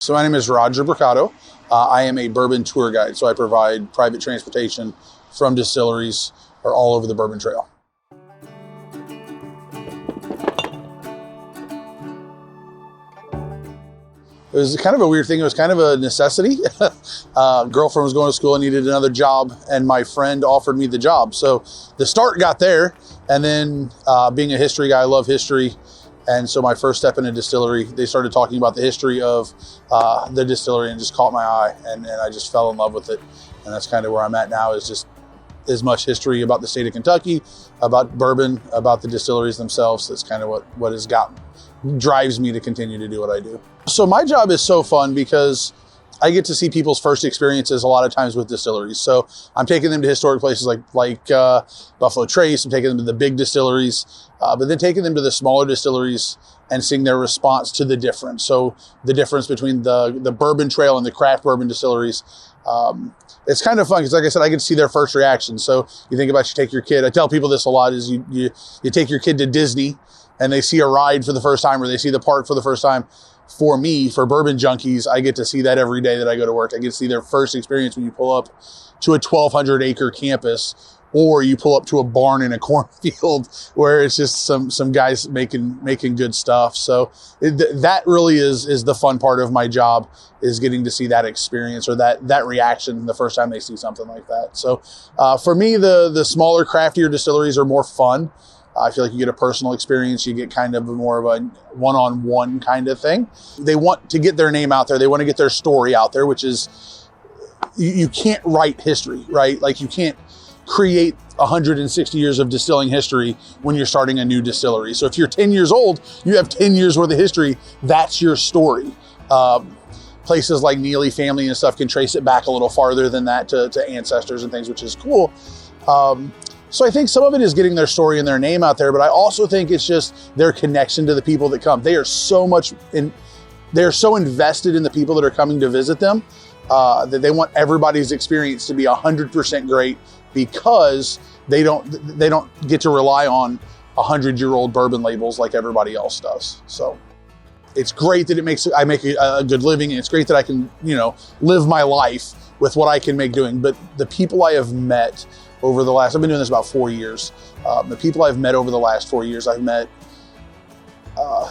So my name is Rogerbrocato. I am a bourbon tour guide, so I provide private transportation from distilleries or all over the Bourbon Trail. It was kind of a weird thing. It was kind of a necessity. Girlfriend was going to school and needed another job, and my friend offered me the job. So the start got there, and then being a history guy, I love history. And so my first step in a distillery, they started talking about the history of the distillery and just caught my eye, and I just fell in love with it. And that's kind of where I'm at now, is just as much history about the state of Kentucky, about bourbon, about the distilleries themselves. That's kind of what has drives me to continue to do what I do. So my job is so fun because I get to see people's first experiences a lot of times with distilleries. So I'm taking them to historic places like Buffalo Trace. I'm taking them to the big distilleries, but then taking them to the smaller distilleries and seeing their response to the difference. So the difference between the Bourbon Trail and the craft bourbon distilleries. It's kind of fun because, like I said, I get to see their first reaction. So you think about, you take your kid. I tell people this a lot, is you take your kid to Disney and they see a ride for the first time, or they see the park for the first time. For me, for bourbon junkies, I get to see that every day that I go to work. I get to see their first experience when you pull up to a 1,200 acre campus, or you pull up to a barn in a cornfield where it's just some guys making good stuff. So that really is the fun part of my job, is getting to see that experience or that reaction the first time they see something like that. So for me, the smaller, craftier distilleries are more fun. I feel like you get a personal experience. You get kind of more of a one-on-one kind of thing. They want to get their name out there. They want to get their story out there, which is, you can't write history, right? Like, you can't create 160 years of distilling history when you're starting a new distillery. So if you're 10 years old, you have 10 years worth of history. That's your story. Places like Neely family and stuff can trace it back a little farther than that to ancestors and things, which is cool. So I think some of it is getting their story and their name out there, but I also think it's just their connection to the people that come. They are so invested in the people that are coming to visit them, that they want everybody's experience to be 100% great, because they don't get to rely on 100-year-old bourbon labels like everybody else does. So it's great that I make a good living, and it's great that I can, live my life with what I can make doing. But the people I have met over the last, I've been doing this about 4 years. The people I've met over the last 4 years, I've met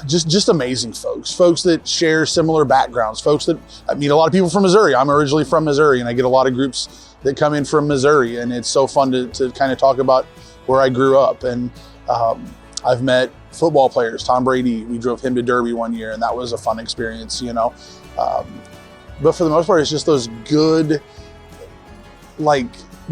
just amazing folks that share similar backgrounds, folks that I meet a lot of people from Missouri. I'm originally from Missouri, and I get a lot of groups that come in from Missouri, and it's so fun to kind of talk about where I grew up. And I've met football players. Tom Brady, we drove him to Derby one year, and that was a fun experience, But for the most part, it's just those good,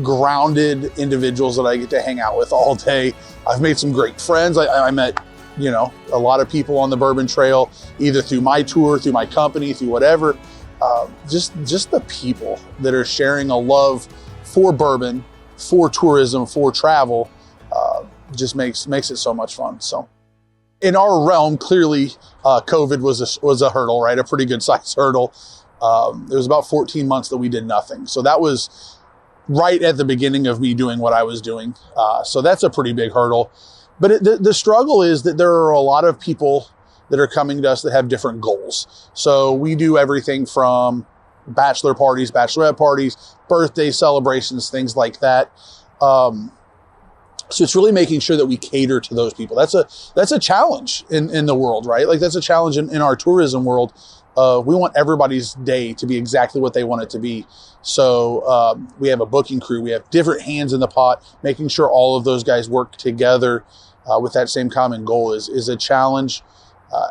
grounded individuals that I get to hang out with all day. I've made some great friends. I met, a lot of people on the Bourbon Trail, either through my tour, through my company, through whatever. Just the people that are sharing a love for bourbon, for tourism, for travel, just makes it so much fun. So in our realm, clearly, COVID was a hurdle, right? A pretty good sized hurdle. It was about 14 months that we did nothing. So that was right at the beginning of me doing what I was doing. So that's a pretty big hurdle. But the struggle is that there are a lot of people that are coming to us that have different goals. So we do everything from bachelor parties, bachelorette parties, birthday celebrations, things like that. So it's really making sure that we cater to those people. That's a challenge in the world, right? Like, that's a challenge in our tourism world. We want everybody's day to be exactly what they want it to be. So we have a booking crew. We have different hands in the pot. Making sure all of those guys work together with that same common goal is a challenge.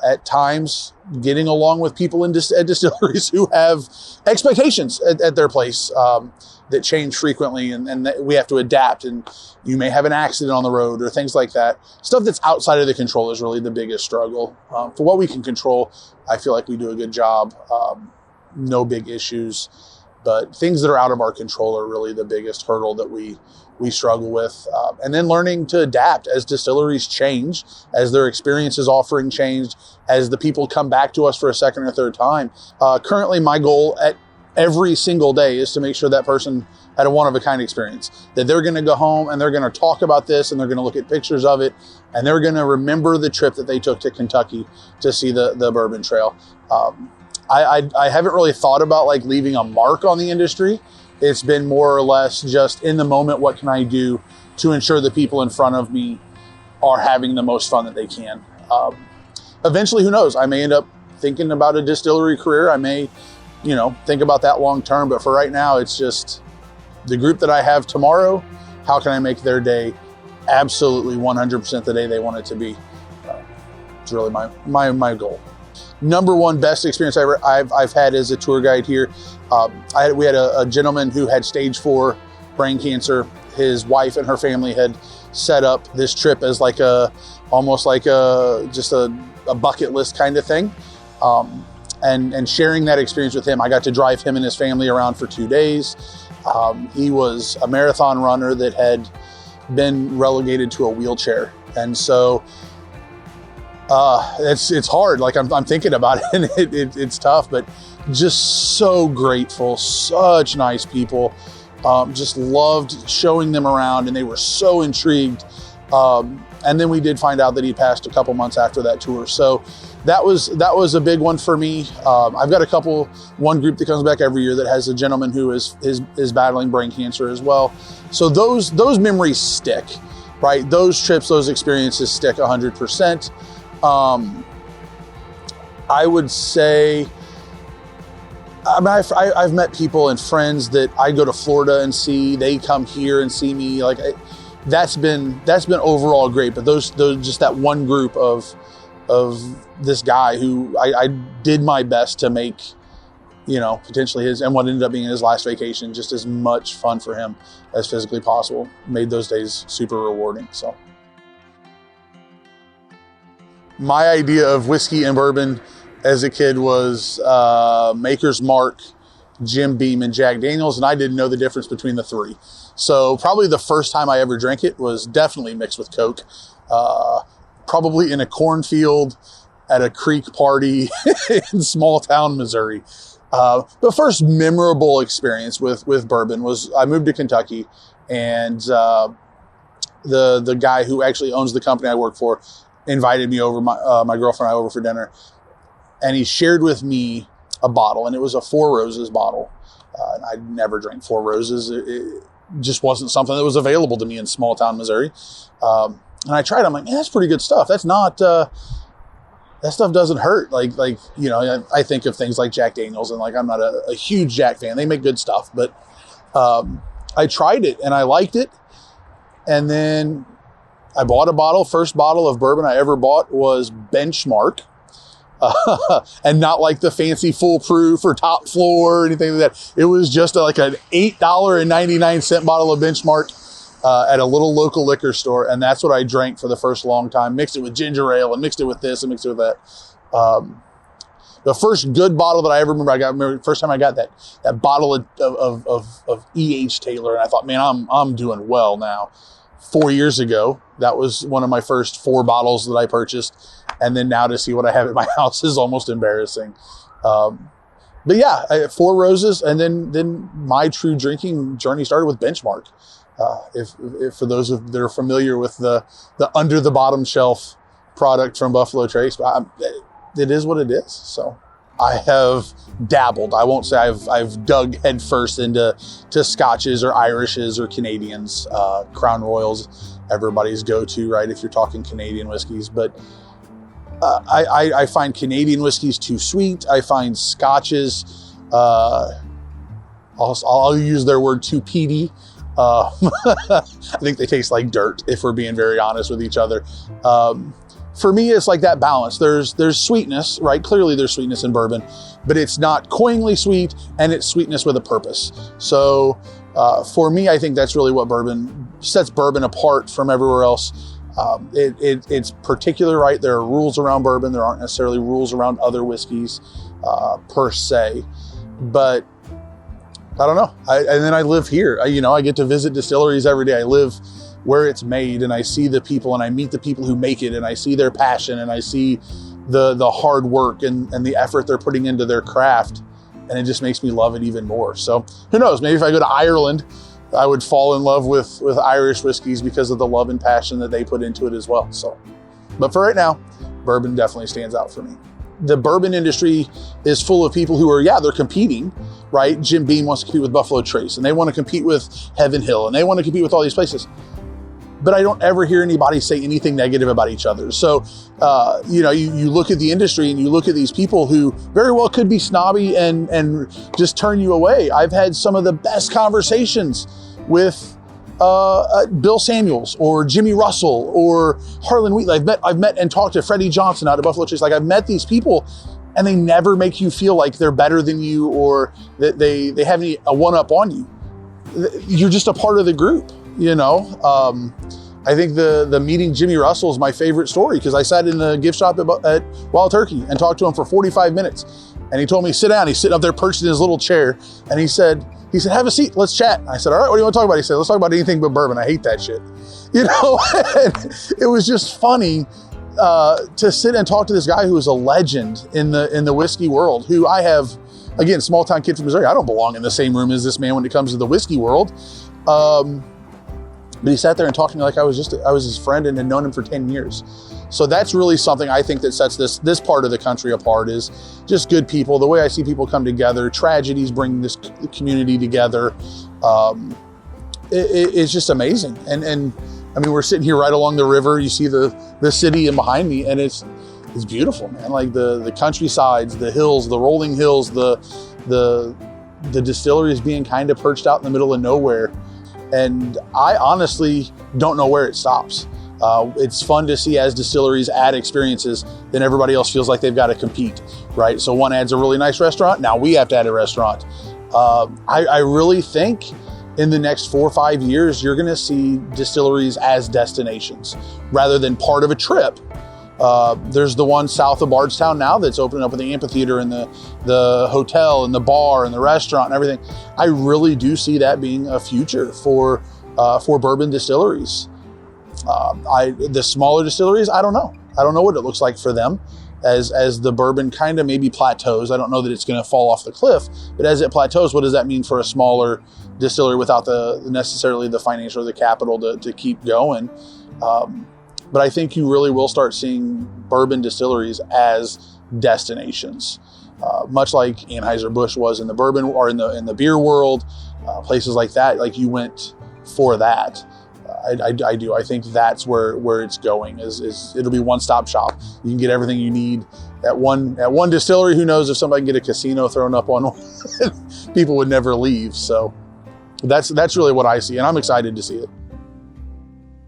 At times, getting along with people at distilleries who have expectations at their place that change frequently, and that we have to adapt, and you may have an accident on the road or things like that. Stuff that's outside of the control is really the biggest struggle. For what we can control, I feel like we do a good job. No big issues, but things that are out of our control are really the biggest hurdle that we struggle with. And then learning to adapt as distilleries change, as their experiences offering change, as the people come back to us for a second or third time. Currently, my goal at every single day is to make sure that person had a one-of-a-kind experience, that they're going to go home and they're going to talk about this, and they're going to look at pictures of it, and they're going to remember the trip that they took to Kentucky to see the Bourbon Trail. I haven't really thought about like leaving a mark on the industry. It's been more or less just in the moment, what can I do to ensure the people in front of me are having the most fun that they can. Eventually, who knows? I may end up thinking about a distillery career. I may, think about that long term. But for right now, it's just the group that I have tomorrow. How can I make their day absolutely 100% the day they want it to be? It's really my goal. Number one best experience I've had as a tour guide here. We had a gentleman who had stage 4 brain cancer. His wife and her family had set up this trip as like almost like just a bucket list kind of thing. And sharing that experience with him, I got to drive him and his family around for 2 days. He was a marathon runner that had been relegated to a wheelchair. And so it's hard. Like I'm thinking about it, and it's tough, but just so grateful, such nice people. Just loved showing them around, and they were so intrigued. And then we did find out that he passed a couple months after that tour. So that was a big one for me. I've got one group that comes back every year that has a gentleman who is battling brain cancer as well. So those memories stick, right? Those trips, those experiences stick 100%. I would say, I've met people and friends that I go to Florida and see. They come here and see me. Like that's been overall great. But those just that one group of this guy who I did my best to make, potentially his, and what ended up being his last vacation, just as much fun for him as physically possible, made those days super rewarding. So my idea of whiskey and bourbon as a kid was Maker's Mark, Jim Beam, and Jack Daniels, and I didn't know the difference between the three. So probably the first time I ever drank it was definitely mixed with Coke, probably in a cornfield at a creek party in small town Missouri. The first memorable experience with bourbon was I moved to Kentucky, and the guy who actually owns the company I work for invited me over, my girlfriend and I over for dinner, and he shared with me a bottle, and it was a Four Roses bottle. And I'd never drank Four Roses. It just wasn't something that was available to me in small town Missouri. And I tried it. I'm like, man, that's pretty good stuff. That's not, that stuff doesn't hurt. I think of things like Jack Daniels, and like, I'm not a huge Jack fan. They make good stuff, but I tried it and I liked it. And then I bought a bottle. First bottle of bourbon I ever bought was Benchmark. And not like the fancy foolproof or top floor or anything like that. It was just like an $8.99 bottle of Benchmark at a little local liquor store. And that's what I drank for the first long time. Mixed it with ginger ale and mixed it with this and mixed it with that. The first good bottle that I ever remember, the first time I got that bottle of E.H. Taylor. And I thought, man, I'm doing well now. 4 years ago, that was one of my first 4 bottles that I purchased. And then now to see what I have at my house is almost embarrassing. But yeah, Four Roses. And then my true drinking journey started with Benchmark. If for those that are familiar with the under the bottom shelf product from Buffalo Trace, it is what it is. So I have dabbled. I won't say I've dug headfirst into Scotches or Irishes or Canadians. Crown Royals, everybody's go-to, right? If you're talking Canadian whiskeys, but I find Canadian whiskeys too sweet. I find Scotches, I'll use their word, too peaty. I think they taste like dirt, if we're being very honest with each other. For me, it's like that balance. There's sweetness, right? Clearly there's sweetness in bourbon, but it's not cloyingly sweet, and it's sweetness with a purpose. So for me, I think that's really what sets bourbon apart from everywhere else. It's particular, right? There are rules around bourbon. There aren't necessarily rules around other whiskeys per se, but I don't know. And then I live here. I get to visit distilleries every day. I live where it's made, and I see the people, and I meet the people who make it, and I see their passion, and I see the hard work and the effort they're putting into their craft, and it just makes me love it even more. So who knows, maybe if I go to Ireland, I would fall in love with Irish whiskeys because of the love and passion that they put into it as well. So, but for right now, bourbon definitely stands out for me. the bourbon industry is full of people who are, they're competing, right? Jim Beam wants to compete with Buffalo Trace, and they want to compete with Heaven Hill, and they want to compete with all these places. But I don't ever hear anybody say anything negative about each other. So, you look at the industry and you look at these people who very well could be snobby and just turn you away. I've had some of the best conversations with Bill Samuels or Jimmy Russell or Harlan Wheatley. I've met and talked to Freddie Johnson out of Buffalo Trace. Like, I've met these people, and they never make you feel like they're better than you or that they have a one-up on you. You're just a part of the group, I think the meeting Jimmy Russell is my favorite story, because I sat in the gift shop at Wild Turkey and talked to him for 45 minutes. And he told me, sit down. He's sitting up there perched in his little chair. And he said, have a seat, let's chat. I said, all right, what do you want to talk about? He said, let's talk about anything but bourbon. I hate that shit. And it was just funny to sit and talk to this guy who is a legend in the whiskey world, who I have, again, small town kid from Missouri. I don't belong in the same room as this man when it comes to the whiskey world. But he sat there and talked to me like I was his friend and had known him for 10 years. So that's really something I think that sets this part of the country apart, is just good people. The way I see people come together, tragedies bring this community together. It's just amazing. And I mean, we're sitting here right along the river. You see the city and behind me, and it's beautiful, man. Like the countrysides, the hills, the rolling hills, the distillery is being kind of perched out in the middle of nowhere. And I honestly don't know where it stops. It's fun to see as distilleries add experiences, then everybody else feels like they've got to compete, right? So one adds a really nice restaurant, now we have to add a restaurant. I really think in the next 4 or 5 years, you're gonna see distilleries as destinations rather than part of a trip. There's the one south of Bardstown now that's opening up with the amphitheater and the hotel and the bar and the restaurant and everything. I really do see that being a future for bourbon distilleries. The smaller distilleries, I don't know. I don't know what it looks like for them as the bourbon kind of maybe plateaus. I don't know that it's going to fall off the cliff, but as it plateaus, what does that mean for a smaller distillery without necessarily the financial or the capital to keep going? But I think you really will start seeing bourbon distilleries as destinations, much like Anheuser-Busch was in the bourbon or in the beer world, places like that. Like, you went for that. I do. I think that's where it's going. Is it'll be one-stop shop. You can get everything you need at one distillery. Who knows if somebody can get a casino thrown up on one, people would never leave. So that's really what I see, and I'm excited to see it.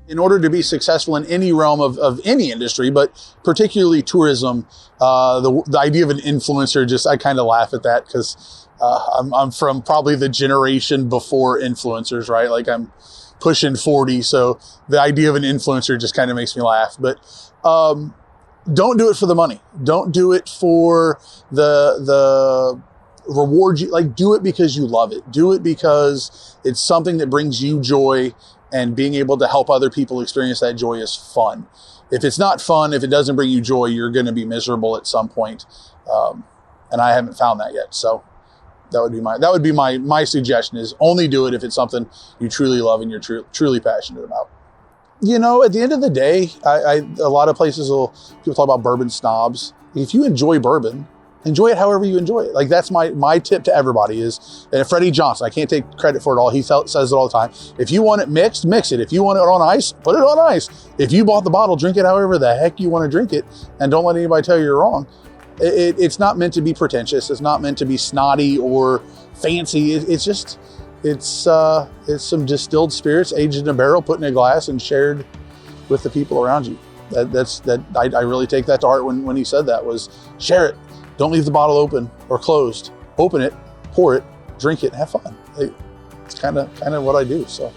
In order to be successful in any realm of any industry, but particularly tourism, the idea of an influencer, I kind of laugh at that, because I'm from probably the generation before influencers, right? Like, I'm pushing 40, so the idea of an influencer just kind of makes me laugh. But don't do it for the money. Don't do it for the reward. Like, do it because you love it. Do it because it's something that brings you joy. And being able to help other people experience that joy is fun. If it's not fun, if it doesn't bring you joy, you're going to be miserable at some point. And I haven't found that yet. So that would be my suggestion, is only do it if it's something you truly love and you're truly passionate about. At the end of the day, a lot of places people talk about bourbon snobs. If you enjoy bourbon, enjoy it however you enjoy it. Like, that's my tip to everybody is, and Freddie Johnson, I can't take credit for it all. He says it all the time. If you want it mixed, mix it. If you want it on ice, put it on ice. If you bought the bottle, drink it however the heck you want to drink it, and don't let anybody tell you you're wrong. It's not meant to be pretentious. It's not meant to be snotty or fancy. It's some distilled spirits aged in a barrel, put in a glass, and shared with the people around you. I really take that to heart when he said that, was share it. Don't leave the bottle open or closed. Open it, pour it, drink it, and have fun. It's kind of what I do. So.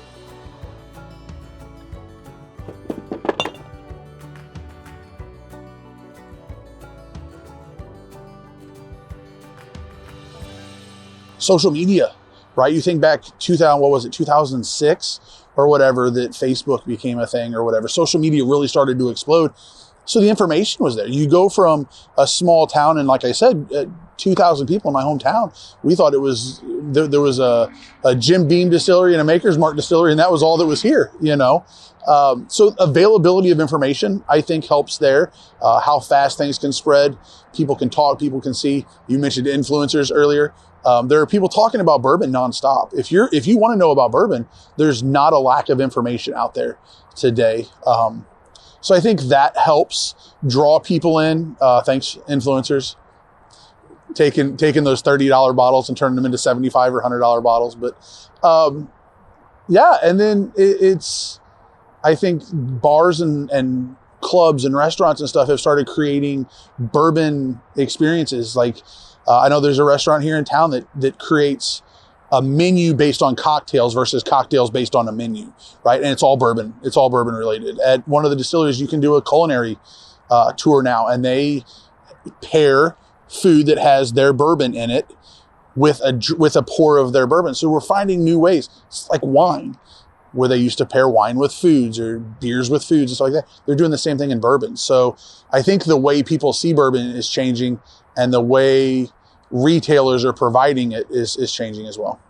Social media, right? You think back 2006 or whatever, that Facebook became a thing or whatever. Social media really started to explode. So the information was there. You go from a small town, and like I said, 2,000 people in my hometown. We thought it was there was a Jim Beam distillery and a Maker's Mark distillery, and that was all that was here. So availability of information, I think, helps there. How fast things can spread, people can talk, people can see. You mentioned influencers earlier. There are people talking about bourbon nonstop. If you want to know about bourbon, there's not a lack of information out there today. So I think that helps draw people in. Thanks, influencers, taking those $30 bottles and turning them into $75 or $100 bottles. But yeah, and then it's, I think bars and clubs and restaurants and stuff have started creating bourbon experiences. Like I know there's a restaurant here in town that creates a menu based on cocktails versus cocktails based on a menu, right? And it's all bourbon. It's all bourbon related. At one of the distilleries, you can do a culinary tour now, and they pair food that has their bourbon in it with a pour of their bourbon. So we're finding new ways. It's like wine, where they used to pair wine with foods or beers with foods and stuff like that. They're doing the same thing in bourbon. So I think the way people see bourbon is changing, and the way retailers are providing it is changing as well.